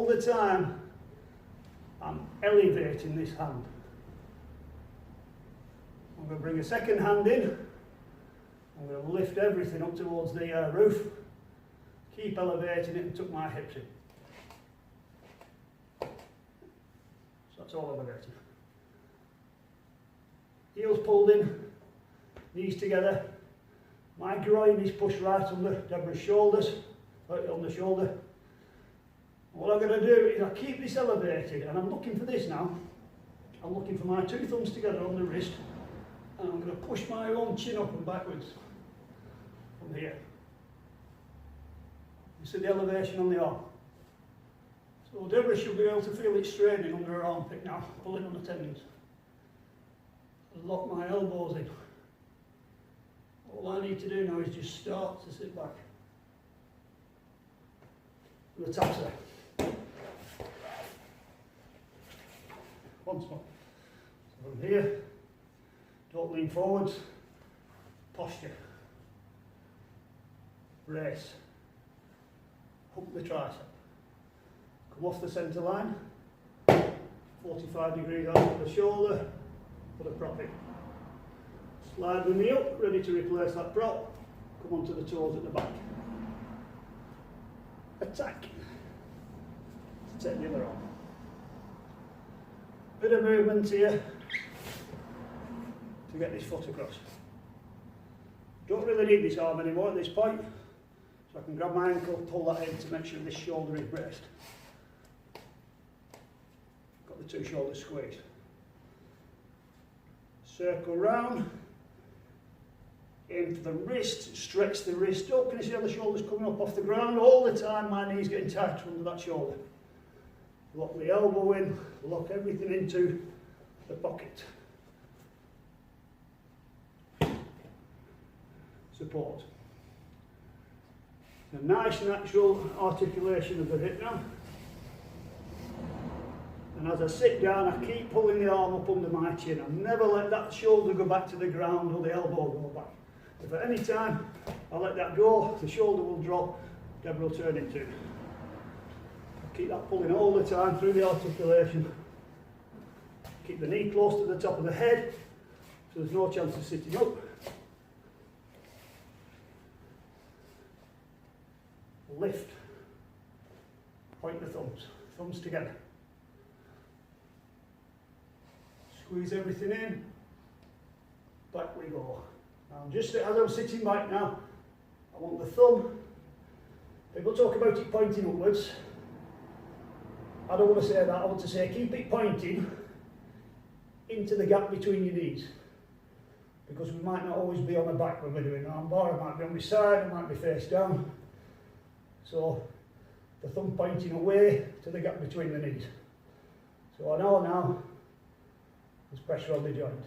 all the time I'm elevating this hand. I'm going to bring a second hand in. I'm going to lift everything up towards the roof. Keep elevating it and tuck my hips in. So that's all elevating. Heels pulled in, knees together. My groin is pushed right under Deborah's shoulders, right on the shoulder. What I'm going to do is I keep this elevated, and I'm looking for this now. I'm looking for my two thumbs together on the wrist, and I'm going to push my own chin up and backwards from here. You see the elevation on the arm? So Deborah should be able to feel it straining under her armpit now, pulling on the tendons. Lock my elbows in. All I need to do now is just start to sit back. The taps there. Once more. So from here, don't lean forwards. Posture. Race. Hook the tricep. Come off the centre line. 45 degrees out of the shoulder. Put a prop in. Slide the knee up, ready to replace that prop. Come onto the toes at the back. Attack. Take the other arm. Bit of movement here to get this foot across. Don't really need this arm anymore at this point, so I can grab my ankle, pull that in to make sure this shoulder is braced. Got the two shoulders squeezed. Circle round. Aim for the wrist, stretch the wrist up. Can you see how the shoulder's coming up off the ground? All the time my knee's getting tighter under that shoulder. Lock the elbow in, lock everything into the pocket. Support. A nice natural articulation of the hip now. And as I sit down, I keep pulling the arm up under my chin. I never let that shoulder go back to the ground or the elbow go back. If at any time I let that go, the shoulder will drop, Deborah will turn into. I keep that pulling all the time through the articulation. Keep the knee close to the top of the head, so there's no chance of sitting up. Lift. Point the thumbs together. Squeeze everything in. Back we go. Now, just as I'm sitting back now, I want the thumb. People talk about it pointing upwards. I don't want to say that. I want to say keep it pointing into the gap between your knees. Because we might not always be on the back when we're doing armbar. I might be on my side, I might be face down. So the thumb pointing away to the gap between the knees. So I know now there's pressure on the joint.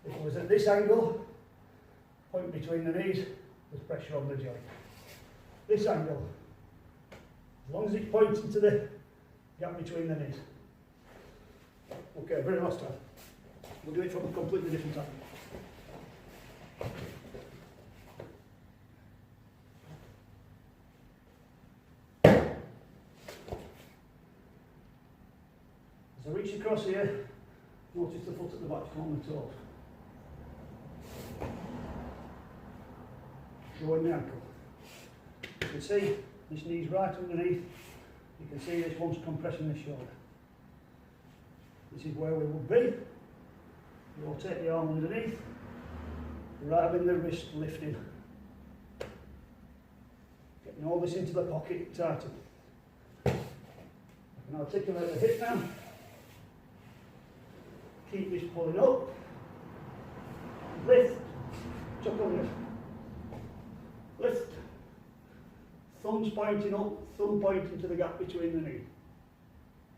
If it was at this angle, point between the knees, there's pressure on the joint. This angle, as long as it's pointing to the gap between the knees. Okay, very last time. We'll do it from a completely different angle. As I reach across here, notice the foot at the back on the toes. Drawing the ankle. You can see this knee's right underneath. You can see this one's compressing the shoulder. This is where we would be. Rotate the arm underneath, grabbing the wrist, lifting. Getting all this into the pocket, tighten. I can articulate the hip now. Keep this pulling up. Lift. Chuck on lift. Lift. Thumbs pointing up, thumb pointing to the gap between the knee.